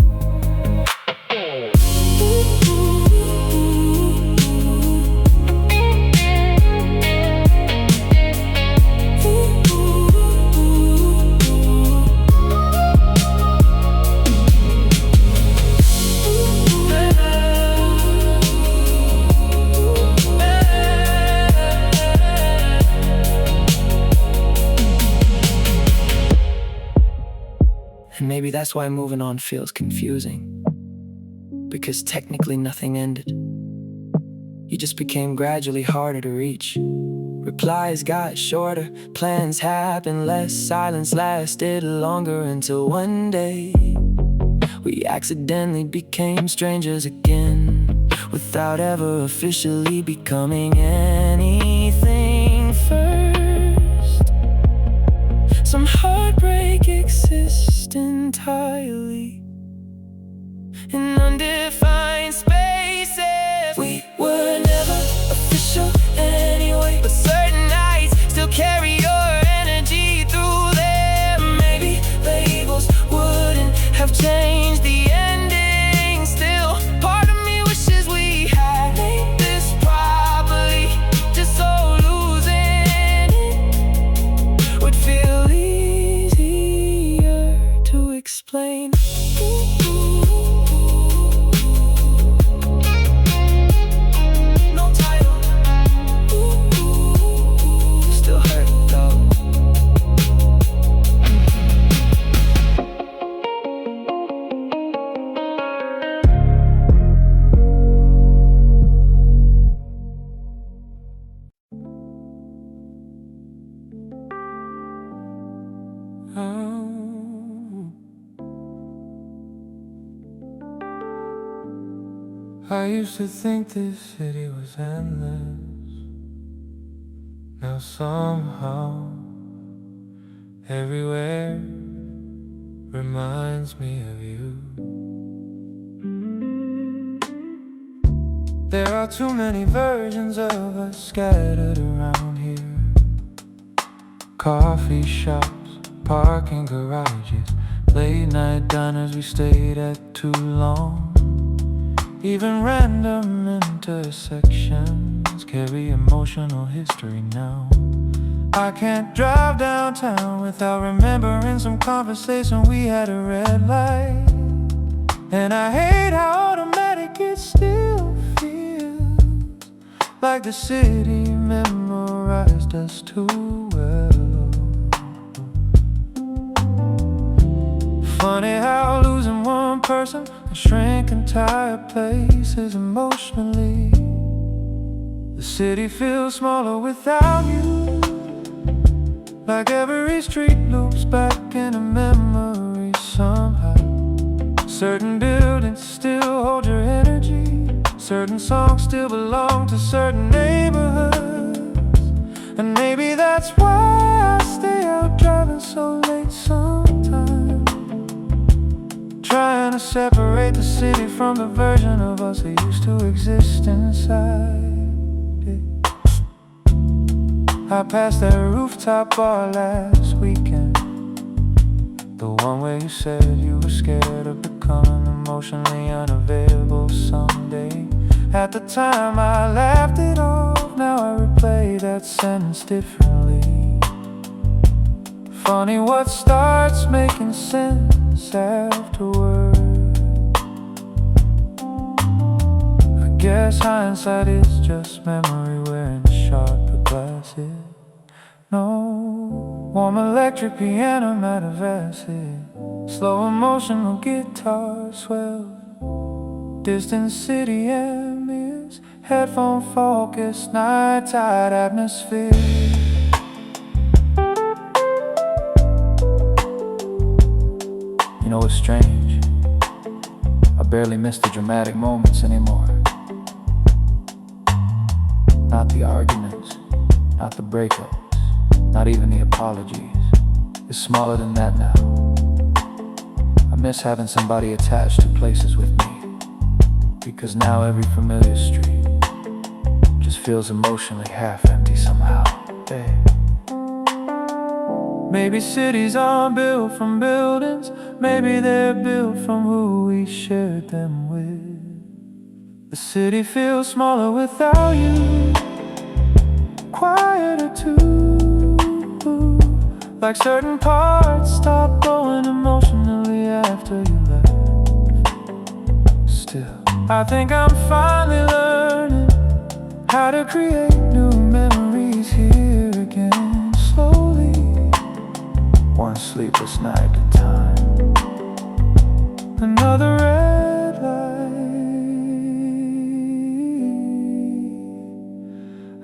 And maybe that's why moving on feels confusing, because technically nothing ended. You just became gradually harder to reach. Replies got shorter, plans happened less, silence lasted longer, until one day we accidentally became strangers again, without ever officially becoming anything first. Some heartbreak exists entirely in undefined spaces. We were never official anyway, but certain nights still carry your energy through them. Maybe labels wouldn't have changed the ending. Still, part of me wishes we had made this properly, just so losing it would feel easier to explain. I used to think this city was endless. Now somehow everywhere reminds me of you. There are too many versions of us scattered around here. Coffee shops, parking garages, late night diners we stayed at too long. Even random intersections carry emotional history now. I can't drive downtown without remembering some conversation we had at red light. And I hate how automatic it still feels, like the city memorized us too well. Funny how losing one person can shrink entire places emotionally. The city feels smaller without you, like every street loops back in a memory somehow. Certain buildings still hold your energy, certain songs still belong to certain neighborhoods. And maybe that's why I stay out driving so late sometimes, trying to separate the city from the version of us that used to exist inside it. I passed that rooftop bar last weekend, the one where you said you were scared of becoming emotionally unavailable someday. At the time I laughed it off, now I replay that sentence differently. Funny what starts making sense afterward. I guess hindsight is just memory wearing sharper glasses. No warm electric piano made of acid, slow emotional guitar swell, distant city ambience, headphone focus, night-tide atmosphere. You know what's strange? I barely miss the dramatic moments anymore. Not the arguments, not the breakups, not even the apologies. It's smaller than that now. I miss having somebody attached to places with me, because now every familiar street just feels emotionally half empty somehow. Hey. Maybe cities aren't built from buildings, maybe they're built from who we shared them with. The city feels smaller without you, quieter too, like certain parts stop going emotionally after you left. Still, I think I'm finally learning how to create new memories here again, slowly, one sleepless night at a time. Another red light,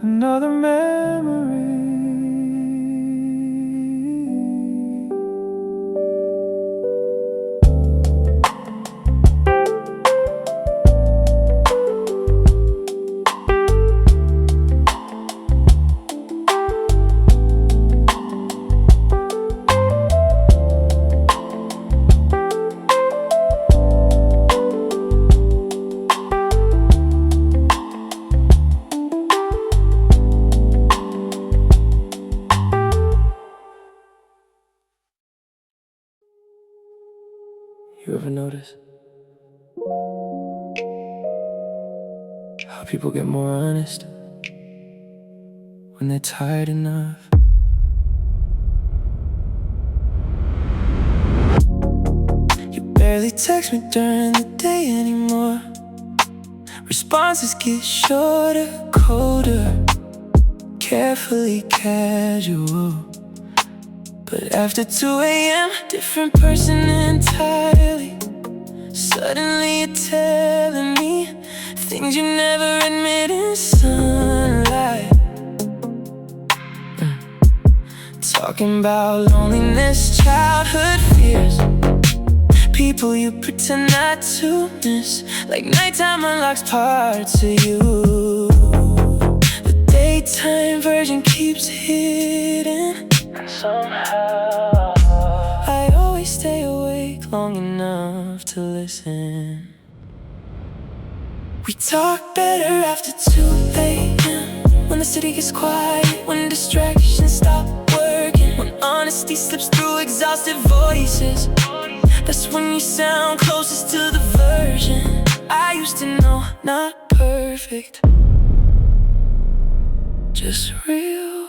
another memory. You ever notice how people get more honest when they're tired enough? You barely text me during the day anymore. Responses get shorter, colder, carefully casual. But after 2 a.m., different person entirely. Suddenly you're telling me things you never admit in sunlight. Talking about loneliness, childhood fears, people you pretend not to miss, like nighttime unlocks parts of you. The daytime version keeps hidden, and somehow I always stay awake long enough to listen. We talk better after 2 a.m., when the city gets quiet, when distractions stop working, when honesty slips through exhausted voices. That's when you sound closest to the version I used to know. Not perfect, just real.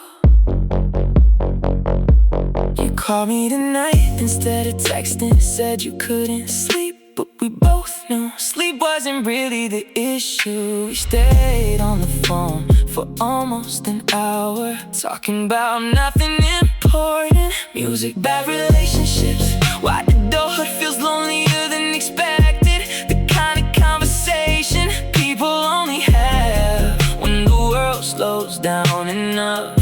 You called me tonight instead of texting, said you couldn't sleep, but we both knew sleep wasn't really the issue. We stayed on the phone for almost an hour, talking about nothing important. Music, bad relationships, why the adulthood feels lonelier than expected. The kind of conversation people only have when the world slows down enough.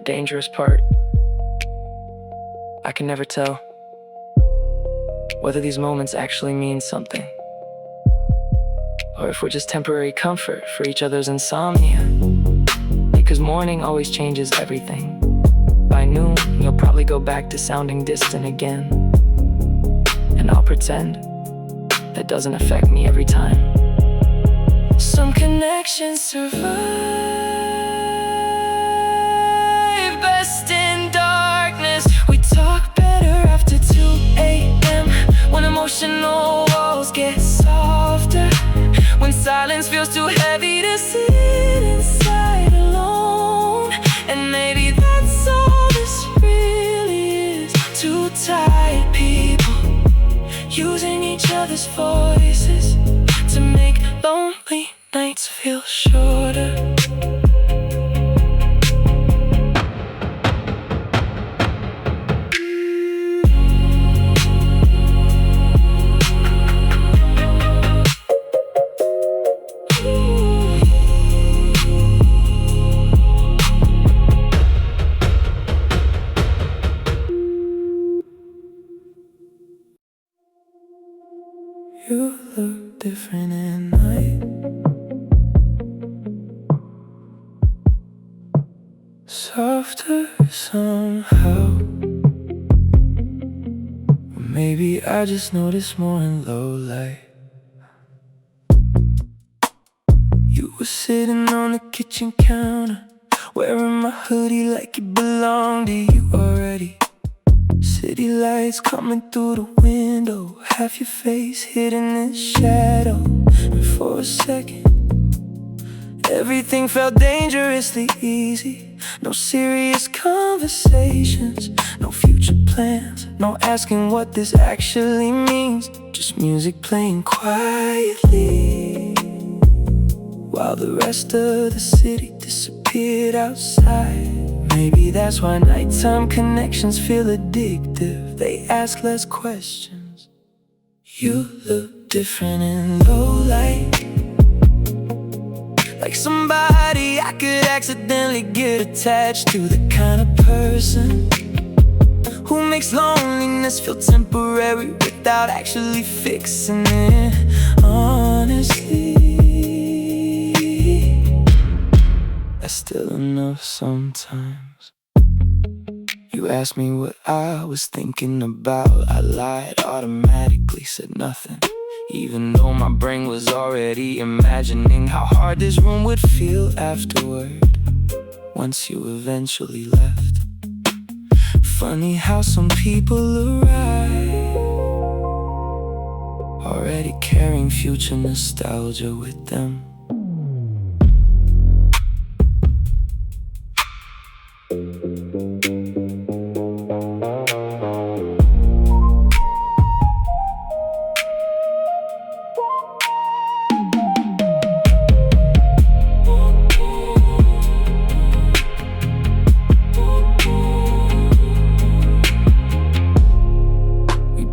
dangerous part. I can never tell whether these moments actually mean something, or if we're just temporary comfort for each other's insomnia. Because morning always changes everything. By noon, you'll probably go back to sounding distant again, and I'll pretend that doesn't affect me every time. Some connections survive best in darkness. We talk better after 2 a.m. when emotional walls get softer, when silence feels too heavy to sit inside alone. And maybe that's all this really is, two tired people using each other's voices to make lonely nights feel shorter. You look different at night, softer somehow. Or maybe I just notice more in low light. You were sitting on the kitchen counter, wearing my hoodie like it belonged to you already. City lights coming through the window, half your face hidden in shadow. And for a second, everything felt dangerously easy. No serious conversations, no future plans, no asking what this actually means. Just music playing quietly, while the rest of the city disappeared outside. Maybe that's why nighttime connections feel addictive. They ask less questions. You look different in low light, like somebody I could accidentally get attached to. The kind of person who makes loneliness feel temporary without actually fixing it. Honestly, that's still enough sometimes. You asked me what I was thinking about. I lied, automatically said nothing, even though my brain was already imagining how hard this room would feel afterward, once you eventually left. Funny how some people arrive already carrying future nostalgia with them.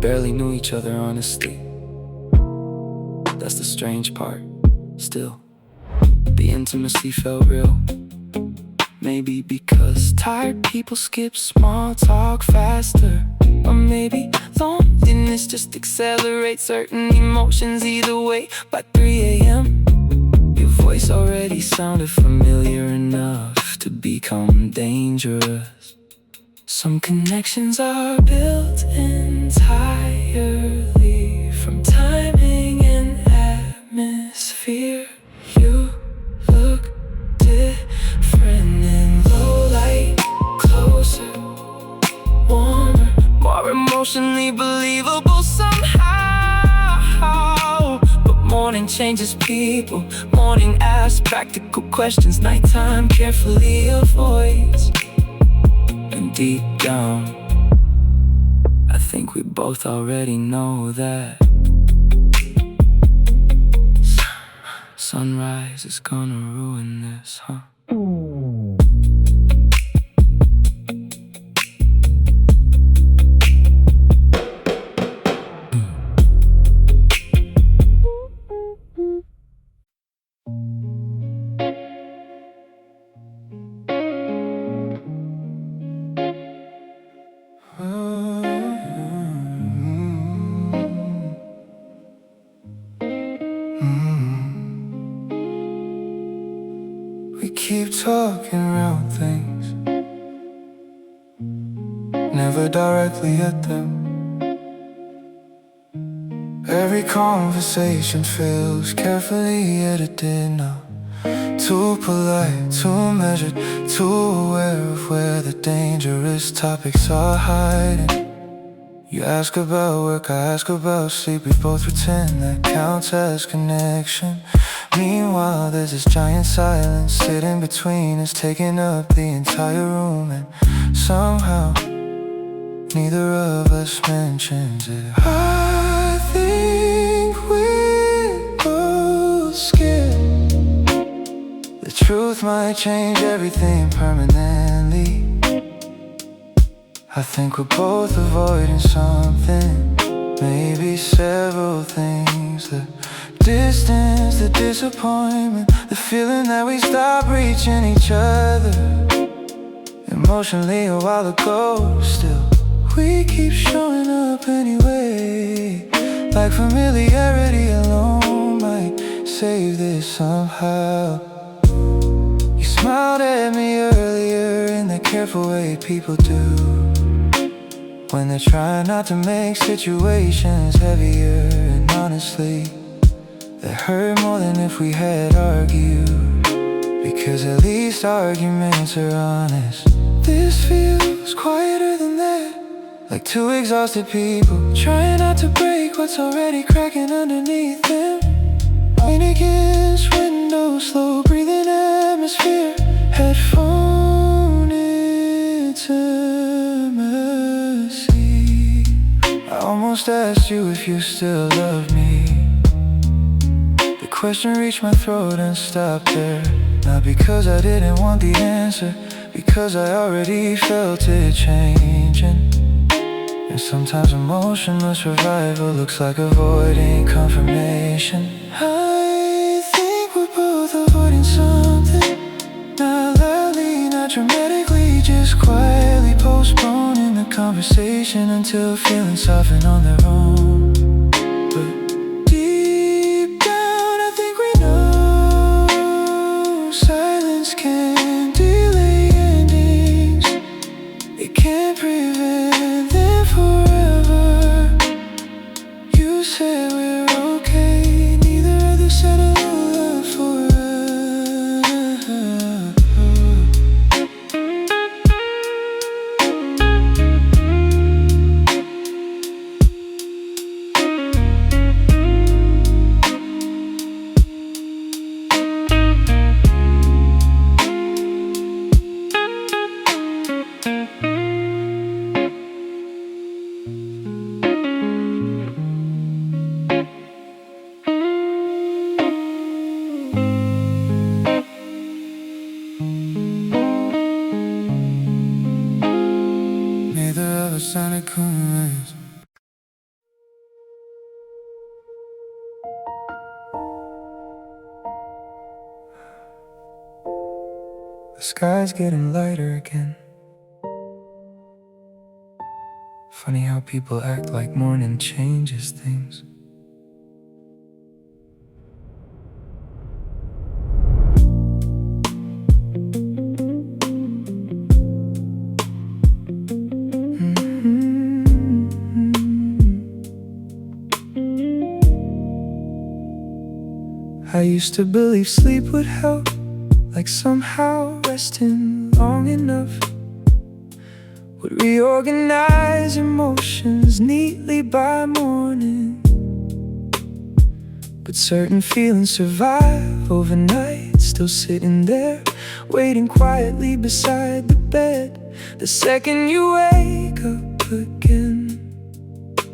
Barely knew each other, honestly. That's the strange part. Still, the intimacy felt real. Maybe because tired people skip small talk faster, or maybe loneliness just accelerates certain emotions. Either way, by 3 a.m. your voice already sounded familiar enough to become dangerous. Some connections are built entirely from timing and atmosphere. You look different in low light, closer, warmer, more emotionally believable somehow. But morning changes people, morning asks practical questions, nighttime carefully avoids. And deep down, I think we both already know that sunrise is gonna ruin this, huh? keep talking around things, never directly at them. Every conversation feels carefully edited now. Too polite, too measured, too aware of where the dangerous topics are hiding. You ask about work, I ask about sleep. We both pretend that counts as connection. Meanwhile, there's this giant silence sitting between us, taking up the entire room. And somehow, neither of us mentions it. I think we're both scared the truth might change everything permanently. I think we're both avoiding something, maybe several things. The distance, the disappointment, the feeling that we stopped reaching each other emotionally a while ago. Still, we keep showing up anyway, like familiarity alone might save this somehow. You smiled at me earlier in that careful way people do when they're trying not to make situations heavier. And honestly, that hurt more than if we had argued, because at least arguments are honest. This feels quieter than that, like two exhausted people trying not to break what's already cracking underneath them. Rain against windows, slow breathing atmosphere, headphone intimacy. I almost asked you if you still love me. The question reached my throat and stopped there. Not because I didn't want the answer, because I already felt it changing. And sometimes emotionless survival looks like avoiding confirmation. I think we're both avoiding something, not loudly, not dramatically, just quietly postponing the conversation until feelings soften on their own. But deep down I think we know silence can delay endings. It can't prevent them forever. You said we're okay, neither of us said a love forever. Neither of us sounded convinced. The sky's getting lighter again. Funny how people act like morning changes things. I used to believe sleep would help, like somehow resting long enough would reorganize emotions neatly by morning. But certain feelings survive overnight, still sitting there, waiting quietly beside the bed, the second you wake up again.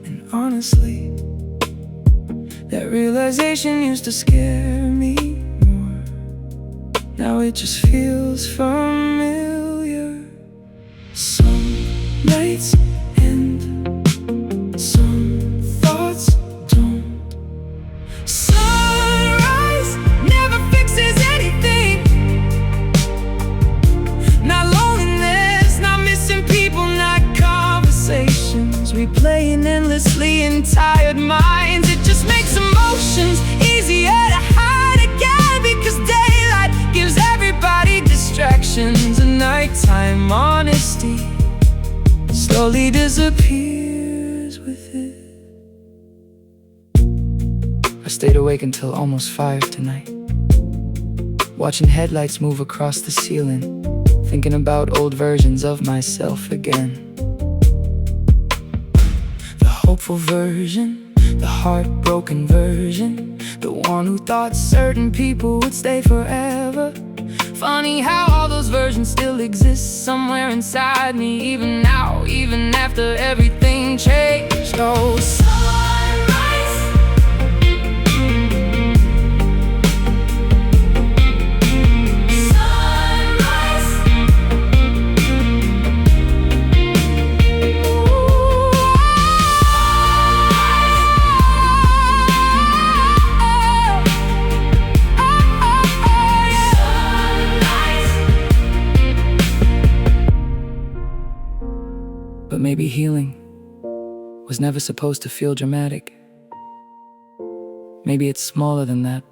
And honestly, that realization used to scare me more. Now it just feels familiar. Some nights end, some thoughts don't. Sunrise never fixes anything. Not loneliness, not missing people, not conversations replaying endlessly in tired minds. It just makes emotions easier to hide again, because daylight gives everybody honesty slowly disappears with it. I stayed awake until almost 5 tonight, watching headlights move across the ceiling, thinking about old versions of myself again. The hopeful version, the heartbroken version, the one who thought certain people would stay forever. Funny how all those versions still exist somewhere inside me, even now, even after everything changed. Oh, sunrise, sunrise. But maybe healing was never supposed to feel dramatic. Maybe it's smaller than that.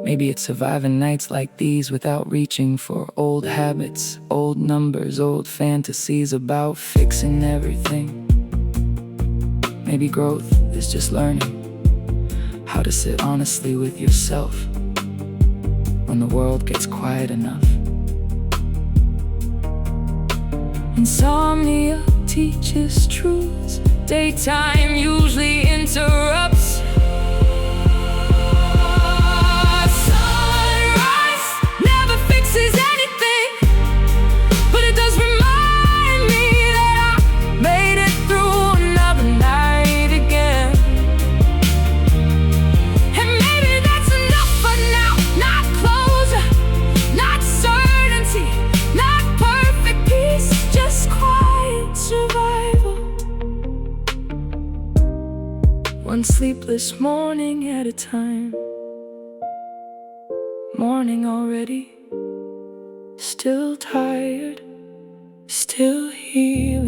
Maybe it's surviving nights like these without reaching for old habits, old numbers, old fantasies about fixing everything. Maybe growth is just learning how to sit honestly with yourself when the world gets quiet enough. Insomnia teaches truths daytime usually interrupts. Sunrise never fixes anything, but it does remind me that I made it through another night again. And maybe that's enough for now. Not closure, not certainty, not perfect peace, just quiet survival. One sleepless morning at a time. Morning already. Still tired, still here.